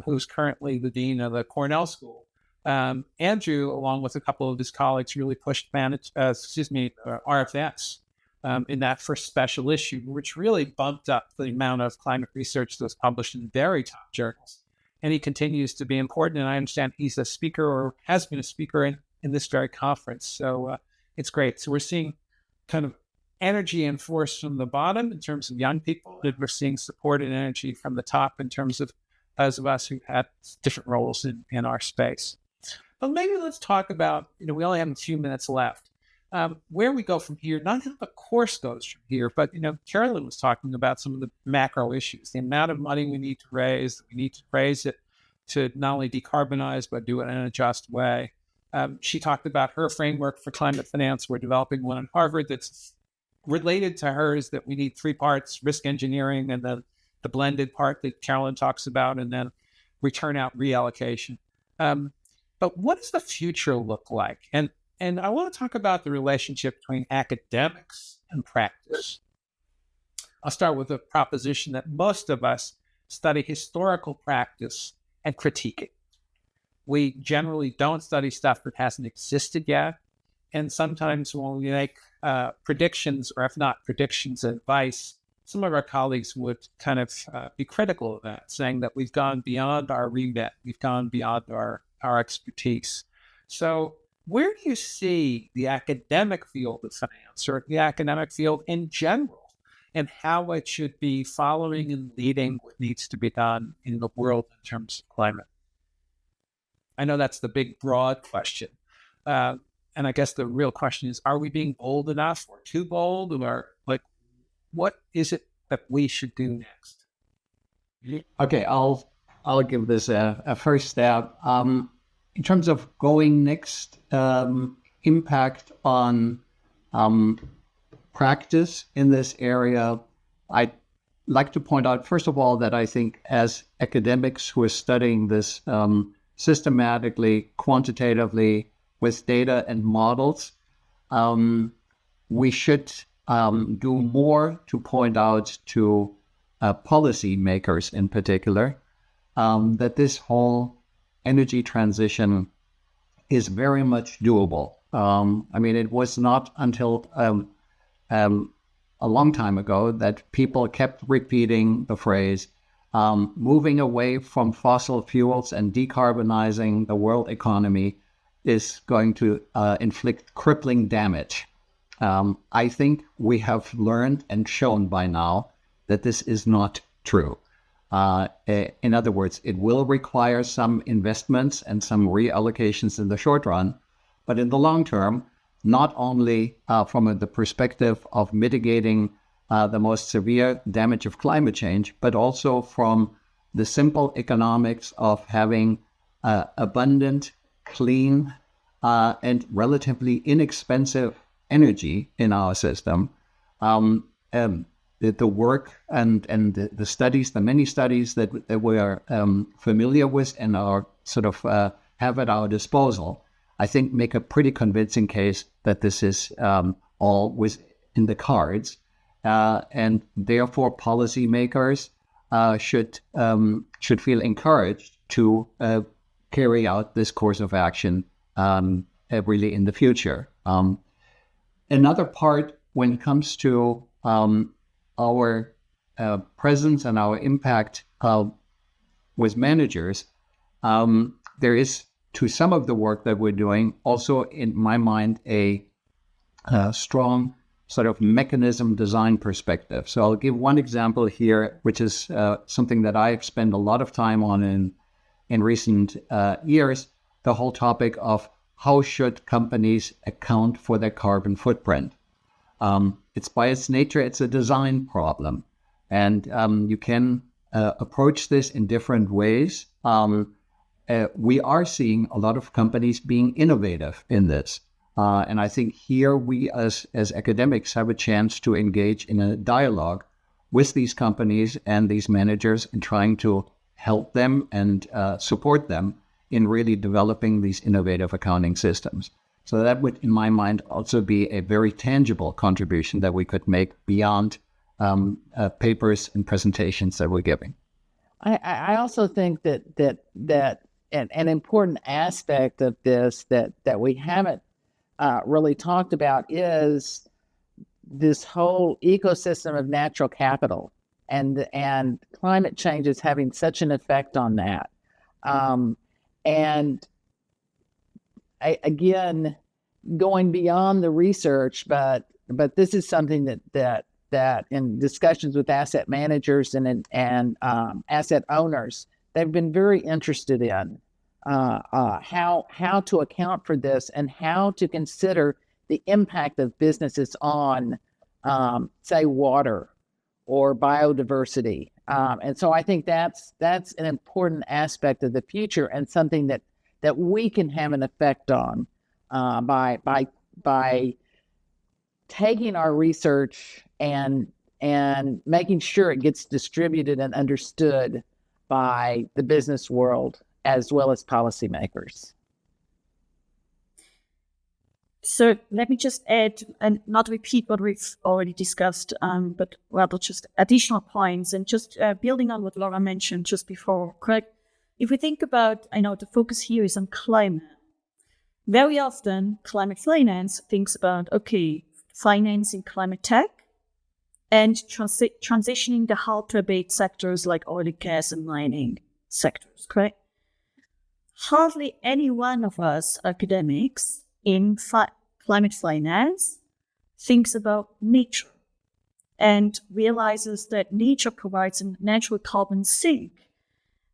who's currently the dean of the Cornell School. Andrew, along with a couple of his colleagues, really pushed RFS in that first special issue, which really bumped up the amount of climate research that was published in very top journals. And he continues to be important. And I understand he's a speaker or has been a speaker in this very conference. So it's great. So we're seeing kind of energy and force from the bottom in terms of young people, and we're seeing support and energy from the top in terms of those of us who had different roles in our space. But maybe let's talk about, we only have a few minutes left, where we go from here, not how the course goes from here, but, Carolyn was talking about some of the macro issues, the amount of money we need to raise it to not only decarbonize, but do it in a just way. She talked about her framework for climate finance. We're developing one at Harvard that's related to hers, that we need 3 parts: risk engineering, and then the blended part that Carolyn talks about, and then return out reallocation. But what does the future look like? And I want to talk about the relationship between academics and practice. I'll start with a proposition that most of us study historical practice and critique it. We generally don't study stuff that hasn't existed yet. And sometimes when we make predictions, or if not predictions, advice, some of our colleagues would kind of be critical of that, saying that we've gone beyond our remit, we've gone beyond our expertise. So where do you see the academic field of finance, or the academic field in general, and how it should be following and leading what needs to be done in the world in terms of climate? I know that's the big, broad question. And I guess the real question is, are we being bold enough, or too bold, or what is it that we should do next? Okay, I'll give this a first stab. In terms of going next, impact on practice in this area, I'd like to point out, first of all, that I think as academics who are studying this systematically, quantitatively, with data and models, we should do more to point out to policy makers in particular that this whole energy transition is very much doable. It was not until a long time ago that people kept repeating the phrase, moving away from fossil fuels and decarbonizing the world economy is going to inflict crippling damage. I think we have learned and shown by now that this is not true. In other words, it will require some investments and some reallocations in the short run, but in the long term, not only from the perspective of mitigating the most severe damage of climate change, but also from the simple economics of having abundant, clean, and relatively inexpensive energy in our system. The work and the studies, the many studies that we are familiar with and are sort of have at our disposal, I think make a pretty convincing case that this is all within the cards. And therefore, policymakers should feel encouraged to carry out this course of action really in the future. Another part, when it comes to our presence and our impact with managers, there is, to some of the work that we're doing, also in my mind, a strong sort of mechanism design perspective. So I'll give one example here, which is something that I've spent a lot of time on in recent years, the whole topic of how should companies account for their carbon footprint. It's by its nature, it's a design problem. And you can approach this in different ways. We are seeing a lot of companies being innovative in this. And I think here we as academics have a chance to engage in a dialogue with these companies and these managers in trying to help them and support them in really developing these innovative accounting systems. So that would, in my mind, also be a very tangible contribution that we could make beyond papers and presentations that we're giving. I also think that an important aspect of this that we haven't really talked about is this whole ecosystem of natural capital, and climate change is having such an effect on that. And again, going beyond the research, but this is something that in discussions with asset managers and asset owners, they've been very interested in how to account for this and how to consider the impact of businesses on, say, water or biodiversity. And so I think that's an important aspect of the future and something that we can have an effect on by taking our research and making sure it gets distributed and understood by the business world as well as policymakers. So let me just add, and not repeat what we've already discussed, but rather just additional points, and just building on what Laura mentioned just before, correct? If we think about, I know the focus here is on climate. Very often, climate finance thinks about, okay, financing climate tech and transitioning the hard-to-abate sectors like oil and gas and mining sectors, correct? Hardly any one of us academics in climate finance thinks about nature and realizes that nature provides a natural carbon sink.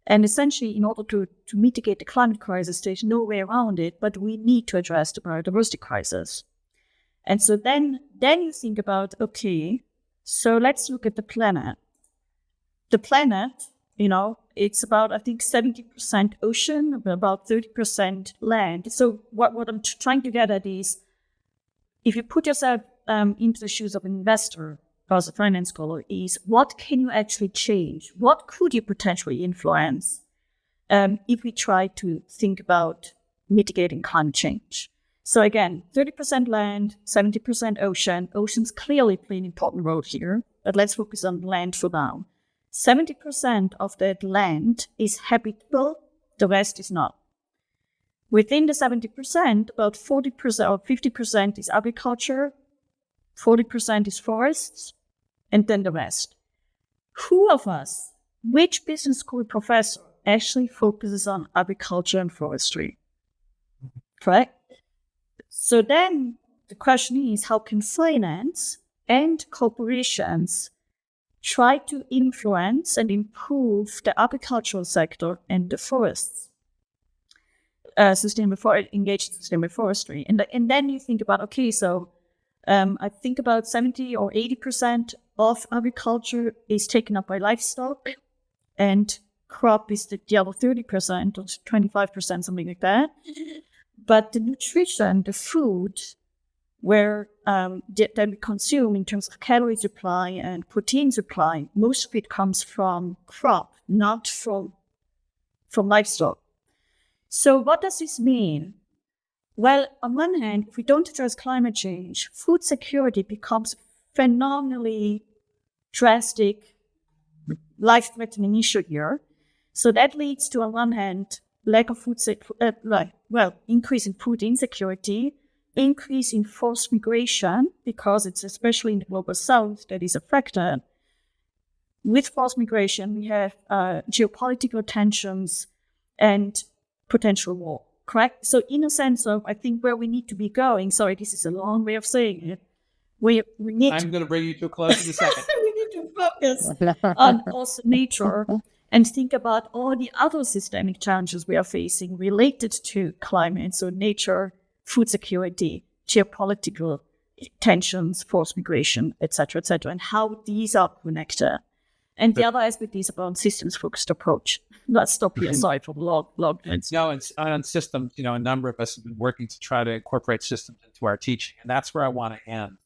And essentially, in order to mitigate the climate crisis, there's no way around it, but we need to address the biodiversity crisis. And so then you think about, okay, so let's look at the planet. The planet, it's about, I think, 70% ocean, about 30% land. So what I'm trying to get at is, if you put yourself into the shoes of an investor as a finance scholar, is what can you actually change? What could you potentially influence if we try to think about mitigating climate change? So again, 30% land, 70% ocean. Oceans clearly play an important role here, but let's focus on land for now. 70% of that land is habitable, the rest is not. Within the 70%, about 40% or 50% is agriculture, 40% is forests, and then the rest. Who of us, which business school professor actually focuses on agriculture and forestry? Correct? So then the question is, how can finance and corporations try to influence and improve the agricultural sector and the forests? Engage in sustainable forestry. And then you think about, okay, so I think about 70 or 80% of agriculture is taken up by livestock, and crop is the other 30% or 25%, something like that. But the nutrition, the food, where that we consume in terms of calorie supply and protein supply, most of it comes from crop, not from livestock. So what does this mean? Well, on one hand, if we don't address climate change, food security becomes a phenomenally drastic, life-threatening issue here. So that leads to, on one hand, lack of food, increase in food insecurity, increase in forced migration, because it's especially in the global south that is affected. With forced migration, we have geopolitical tensions and potential war, correct? So in a sense of, I think where we need to be going, sorry, this is a long way of saying it, we need I'm going to bring you to a close in a second. we need to focus on also nature and think about all the other systemic challenges we are facing related to climate, so nature, food security, geopolitical tensions, forced migration, etc., and how these are connected. And the other aspect is about systems-focused approach. Let's stop here. Sorry for the long answer. No, it's on systems. A number of us have been working to try to incorporate systems into our teaching, and that's where I want to end.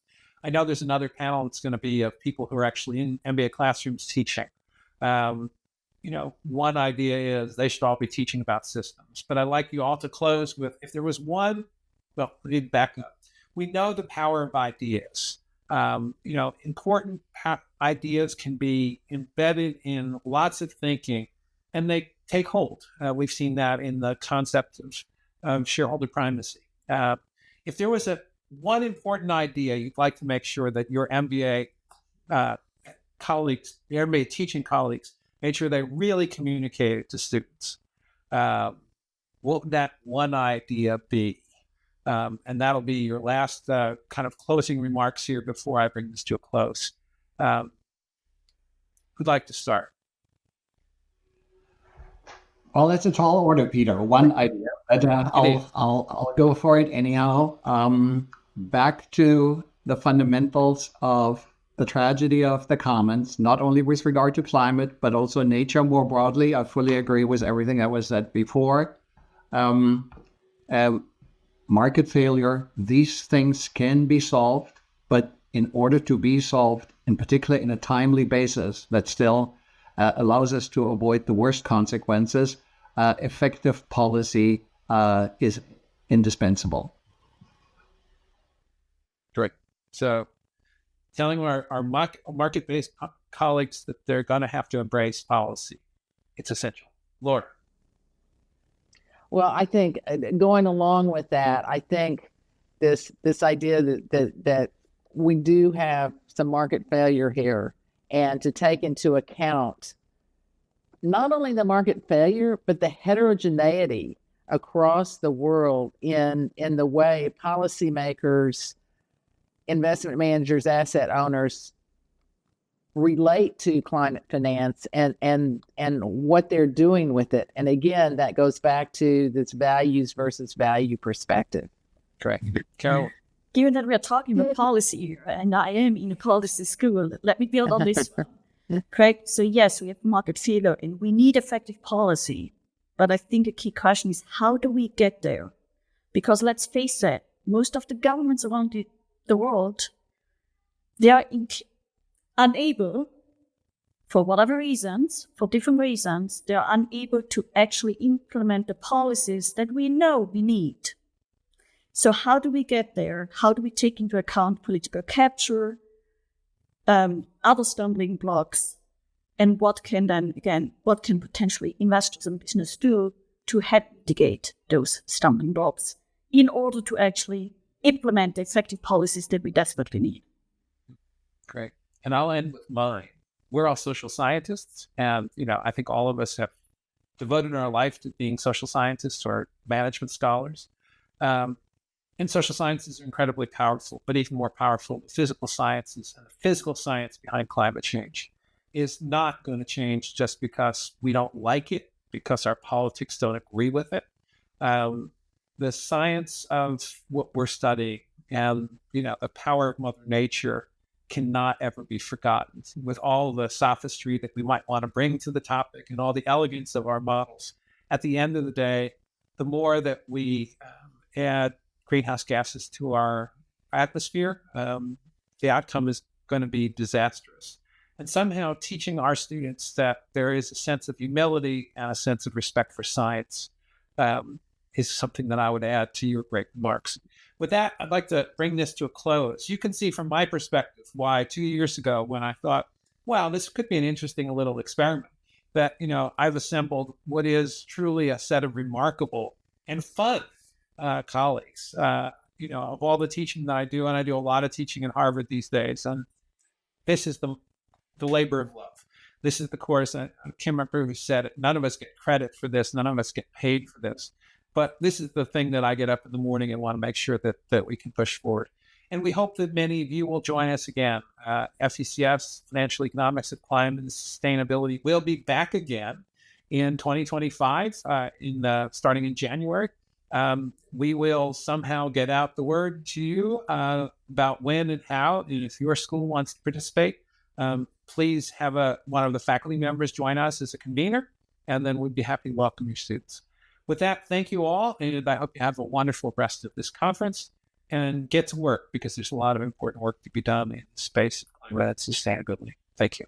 I know there's another panel that's going to be of people who are actually in MBA classrooms teaching. One idea is they should all be teaching about systems. But I'd like you all to close with, if there was one, well, we need to back up. We know the power of ideas. Important ideas can be embedded in lots of thinking, and they take hold. We've seen that in the concept of shareholder primacy. If there was one important idea you'd like to make sure that your MBA colleagues, your MBA teaching colleagues, made sure they really communicated to students, what would that one idea be? And that'll be your last kind of closing remarks here before I bring this to a close. Who'd like to start? Well, that's a tall order, Peter. One idea, but I'll go for it anyhow. Back to the fundamentals of the tragedy of the commons, not only with regard to climate, but also nature more broadly. I fully agree with everything that was said before. Market failure, these things can be solved, but in order to be solved, in particular in a timely basis that still allows us to avoid the worst consequences, effective policy is indispensable. Great. So telling our market-based colleagues that they're going to have to embrace policy, it's essential. Laura. Well, I think going along with that, I think this idea that we do have some market failure here, and to take into account not only the market failure, but the heterogeneity across the world in the way policymakers, investment managers, asset owners relate to climate finance and what they're doing with it. And again, that goes back to this values versus value perspective. Correct. Carol. Given that we are talking about policy here, and I am in a policy school, let me build on this one. Correct? So yes, we have market failure and we need effective policy. But I think a key question is, how do we get there? Because let's face it, most of the governments around the world, they are unable, for whatever reasons, for different reasons, they are unable to actually implement the policies that we know we need. So how do we get there? How do we take into account political capture, other stumbling blocks, and what can potentially investors and business do to help mitigate those stumbling blocks in order to actually implement the effective policies that we desperately need? Great. and I'll end with mine. We're all social scientists, and I think all of us have devoted our life to being social scientists or management scholars. And social sciences are incredibly powerful, but even more powerful, the physical sciences and the physical science behind climate change is not going to change just because we don't like it, because our politics don't agree with it. The science of what we're studying and, the power of Mother Nature cannot ever be forgotten. With all the sophistry that we might want to bring to the topic and all the elegance of our models, at the end of the day, the more that we add greenhouse gases to our atmosphere, the outcome is going to be disastrous. And somehow teaching our students that there is a sense of humility and a sense of respect for science is something that I would add to your great remarks. With that, I'd like to bring this to a close. You can see from my perspective why 2 years ago, when I thought, wow, this could be an interesting little experiment, that, I've assembled what is truly a set of remarkable and fun colleagues, of all the teaching that I do, and I do a lot of teaching in Harvard these days. And this is the labor of love. This is the course. I can't remember who said it. None of us get credit for this. None of us get paid for this. But this is the thing that I get up in the morning and want to make sure that we can push forward. And we hope that many of you will join us again. FECF's Financial Economics of Climate and Sustainability will be back again in 2025, starting in January. We will somehow get out the word to you about when and how, and if your school wants to participate, please have one of the faculty members join us as a convener, and then we'd be happy to welcome your students. With that, thank you all, and I hope you have a wonderful rest of this conference and get to work, because there's a lot of important work to be done in the space of climate and sustainability. Thank you.